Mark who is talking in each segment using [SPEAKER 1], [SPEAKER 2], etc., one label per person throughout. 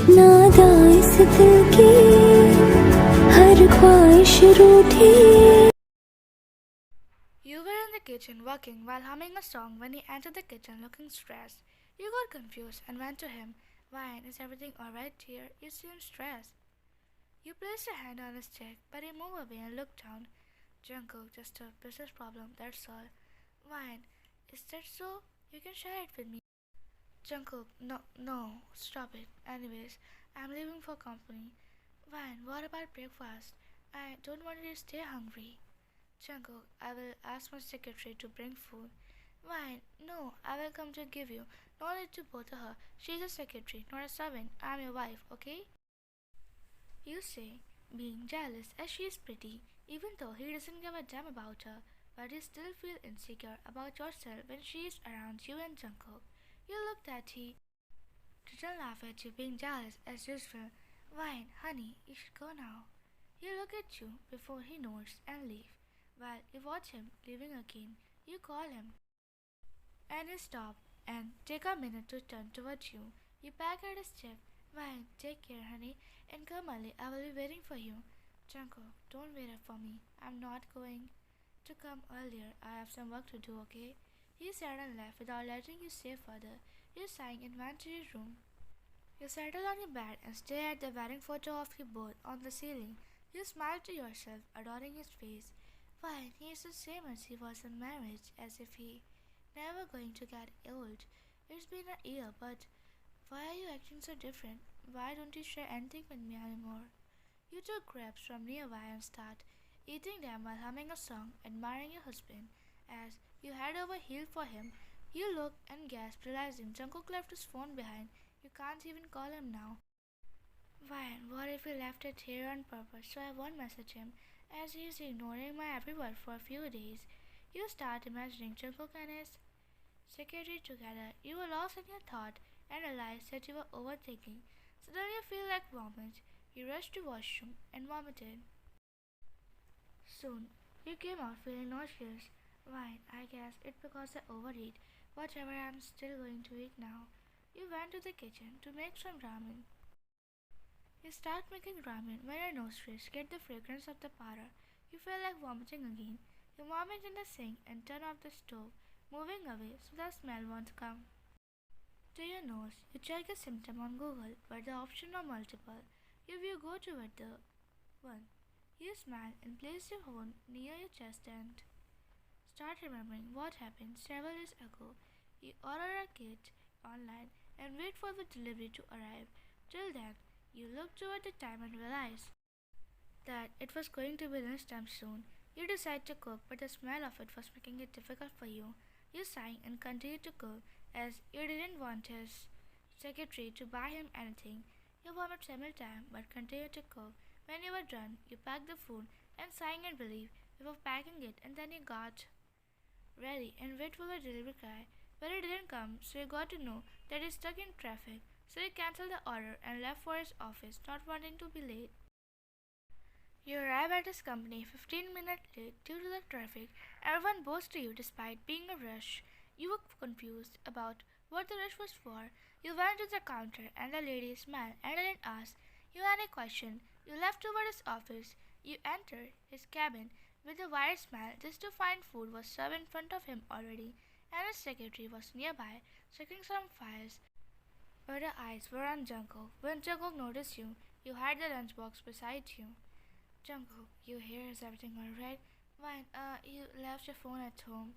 [SPEAKER 1] नादा इस दिल की हर ख्वाहिश रूठी.
[SPEAKER 2] You were in the kitchen working while humming a song when he entered the kitchen looking stressed. You got confused and went to him. Why, is everything alright, dear? You seem stressed. You placed a hand on his cheek, but he moved away and looked down. Jungkook, just a business problem, that's all. Why, is that so? You can share it with me. Jungkook, no, stop it. Anyways, I'm leaving for company. Why, what about breakfast? I don't want you to stay hungry. Jungkook, I will ask my secretary to bring food. Why, no, I will come to give you. No need to bother her. She's a secretary, not a servant. I'm your wife, okay? You say, being jealous as she is pretty, even though he doesn't give a damn about her, but you still feel insecure about yourself when she is around you and Jungkook. You looked at he didn't laugh at you being jealous as usual. Why, honey, you should go now. You look at you before he nods and leave. While you watch him leaving again, you call him and he stop and take a minute to turn towards you. You pack at his chip. Why, take care, honey, and come early. I will be waiting for you. Jungkook, don't wait up for me. I'm not going to come earlier. I have some work to do, okay? He said and left without letting you stay further. You sang and went to your room. You settle on your bed and stare at the wedding photo of you both on the ceiling. You smile to yourself, adoring his face. Why, he is the same as he was in marriage, as if he never going to get old. It's been a year, but why are you acting so different? Why don't you share anything with me anymore? You took grapes from nearby and start eating them while humming a song, admiring your husband. As you head over heels for him, you look and gasp, realizing Jungkook left his phone behind. You can't even call him now. Why, what if he left it here on purpose so I won't message him, as he is ignoring my every word for a few days? You start imagining Jungkook and his secretary together. You were lost in your thought and realized that you were overthinking. Suddenly you feel like vomit. You rushed to washroom and vomited. Soon, you came out feeling nauseous. Why, I guess it's because I overeat. Whatever, I'm still going to eat now. You went to the kitchen to make some ramen. You start making ramen when your nostrils get the fragrance of the powder. You feel like vomiting again. You vomit in the sink and turn off the stove, moving away so the smell won't come to your nose. You check a symptom on Google, but the options are multiple. If you go to it, the one. You smile and place your phone near your chest and start remembering what happened several years ago. You order a kit online and wait for the delivery to arrive. Till then, you look toward the time and realize that it was going to be lunchtime soon. You decide to cook, but the smell of it was making it difficult for you. You sigh and continue to cook as you didn't want his secretary to buy him anything. You vomit several times but continue to cook. When you were done, you packed the food and sighing in relief before packing it, and then you got ready and wait for the delivery guy. But it didn't come, so you got to know that he's stuck in traffic. So you canceled the order and left for his office, not wanting to be late. You arrive at his company 15 minutes late due to the traffic. Everyone bows to you despite being a rush. You were confused about what the rush was for. You went to the counter and the lady smiled and didn't ask you any question. You left toward his office. You entered his cabin with a wide smile just to find food was served in front of him already, and his secretary was nearby checking some files. But her eyes were on Jungkook. When Jungkook noticed you, you had the lunchbox beside you. Jungkook, you hear, is everything alright? Fine, you left your phone at home.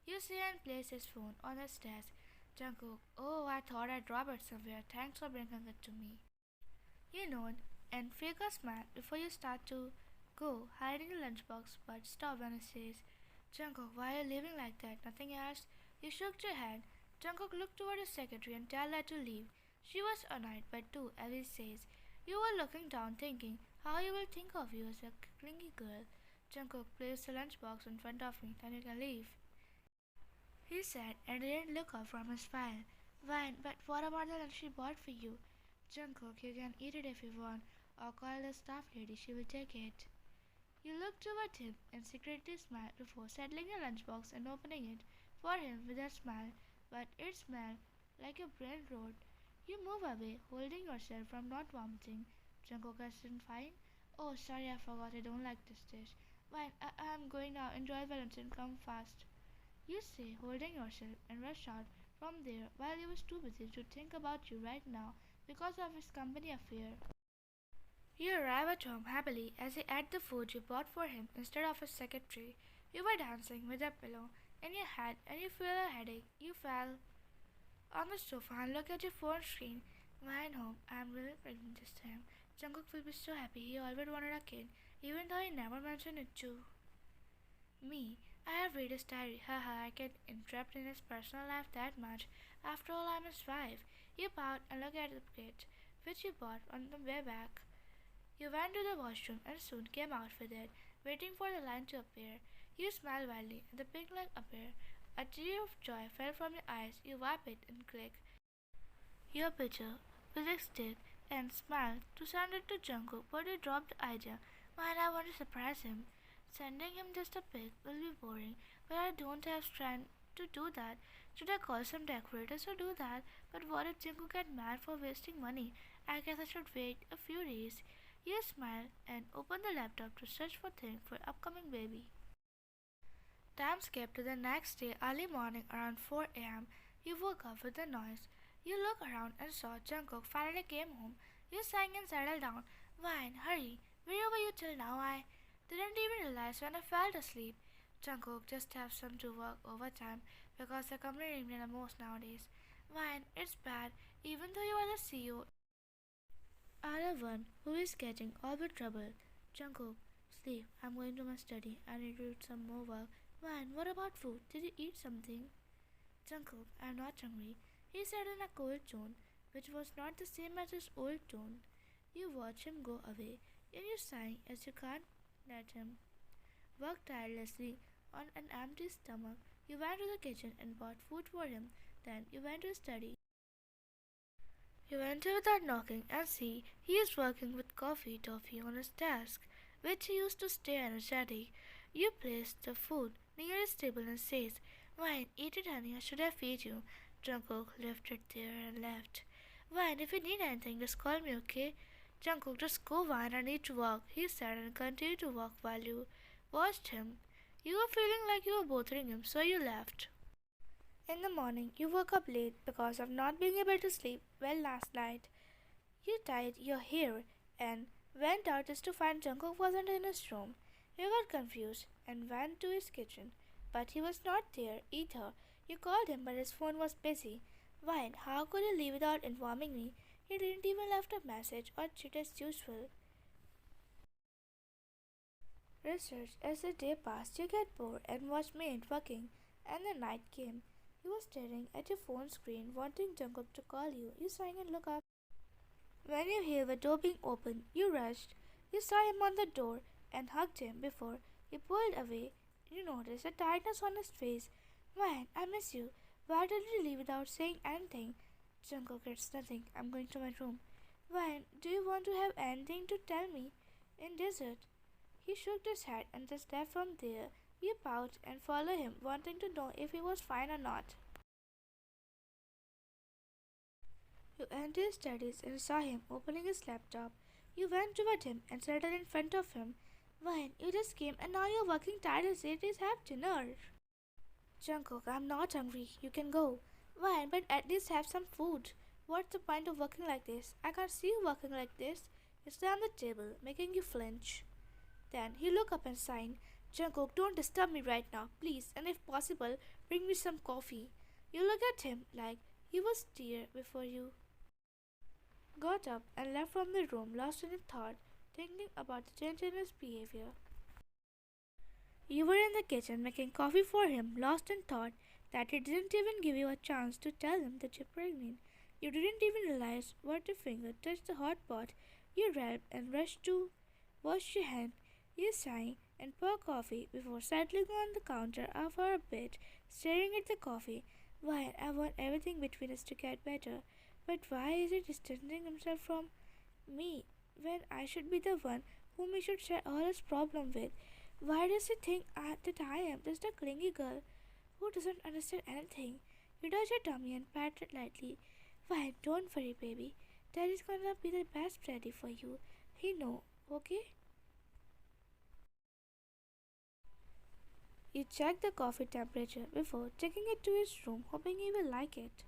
[SPEAKER 2] You see and place his phone on his desk. Jungkook, oh, I thought I dropped it somewhere. Thanks for bringing it to me. You nod and fake a smile before you start to go, hiding the lunchbox, but stop when he says, Jungkook, why are you leaving like that? Nothing else? You shook your head. Jungkook looked toward his secretary and told her to leave. She was annoyed, but too, as he says, you were looking down thinking how he will think of you as a clingy girl. Jungkook, place the lunchbox in front of me, then you can leave. He said and didn't look up from his file. Fine, but what about the lunch she bought for you? Jungkook, you can eat it if you want, or call the staff lady, she will take it. You looked toward him and secretly smiled before settling your lunchbox and opening it for him with a smile, but it smelled like your brain rot. You move away, holding yourself from not vomiting. Jungkook isn't fine. Oh, sorry, I forgot I don't like this dish. Fine, I'm going now. Enjoy Valentine. Come fast. You say, holding yourself, and rush out from there while he was too busy to think about you right now because of his company affair. You arrive at home happily as he ate the food you bought for him instead of his secretary. You were dancing with a pillow in your head and you feel a headache. You fell on the sofa and look at your phone screen. When home, I'm really pregnant this time. Jungkook will be so happy. He always wanted a kid, even though he never mentioned it to me. I have read his diary. Haha, I can interrupt in his personal life that much. After all, I'm his wife. You pout and look at the kit, which you bought on the way back. You went to the washroom and soon came out with it, waiting for the line to appear. You smile wildly, and the pink line appeared. A tear of joy fell from your eyes. You wipe it and click your picture with a stick and smile to send it to Jungkook, but you dropped the idea. Man, I want to surprise him. Sending him just a pic will be boring, but I don't have strength to do that. Should I call some decorators to do that? But what if Jungkook get mad for wasting money? I guess I should wait a few days. You smile and open the laptop to search for things for upcoming baby. Time skipped to the next day, early morning around 4 a.m. You woke up with the noise. You look around and saw Jungkook finally came home. You sang and settled down. Vine, hurry. Where were you till now? I didn't even realize when I fell asleep. Jungkook just have some to work overtime because the company needs the most nowadays. Vine, it's bad. Even though you are the CEO, are the one who is getting all the trouble. Jungkook, sleep. I'm going to my study. I need to do some more work. Man, what about food? Did you eat something? Jungkook, I'm not hungry, he said in a cold tone, which was not the same as his old tone. You watch him go away, and you sigh as you can't let him work tirelessly on an empty stomach. You went to the kitchen and bought food for him. Then you went to his study. You enter without knocking and see he is working with coffee toffee on his desk, which he used to stay energetic. You place the food near his table and says, Wine, eat it honey, or should I feed you? Jungkook left it there and left. Wine, if you need anything, just call me, okay? Jungkook, just go, Wine, I need to walk, he said and continued to walk while you watched him. You were feeling like you were bothering him, so you left. In the morning, you woke up late because of not being able to sleep well last night. You tied your hair and went out just to find Jungkook wasn't in his room. You got confused and went to his kitchen, but he was not there either. You called him, but his phone was busy. Why? How could he leave without informing me? He didn't even left a message or cheat as usual. Research as the day passed, you get bored and watch maid working, and the night came. You were staring at your phone screen, wanting Jungkook to call you. You sang and looked up. When you hear the door being opened, you rushed. You saw him on the door and hugged him before he pulled away. You noticed the tiredness on his face. Man, I miss you. Why did you leave without saying anything? Jungkook, it's nothing. I'm going to my room. Why, do you want to have anything to tell me? In desert. He shook his head and just left from there. You pouted and followed him, wanting to know if he was fine or not. You entered his studies and saw him opening his laptop. You went toward him and settled in front of him. Why, you just came and now you're working tirelessly. Please have dinner. Jungkook, I'm not hungry. You can go. Why, but at least have some food. What's the point of working like this? I can't see you working like this. You stay on the table, making you flinch. Then he looked up and sighed. Jungkook, don't disturb me right now, please, and if possible, bring me some coffee. You look at him like he was dear before you got up and left from the room, lost in thought, thinking about the change in his behavior. You were in the kitchen making coffee for him, lost in thought that he didn't even give you a chance to tell him that you're pregnant. You didn't even realize what your finger touched the hot pot. You yelped and rushed to wash your hand. You sighed and poured coffee before settling on the counter for a bit, staring at the coffee. Why, I want everything between us to get better, but why is he distancing himself from me when I should be the one whom he should share all his problem with? Why does he think that I am just a clingy girl who doesn't understand anything? You touch your tummy and pat it lightly. Fine, don't worry, baby. That is gonna be the best ready for you. He know, okay? You check the coffee temperature before taking it to his room, hoping he will like it.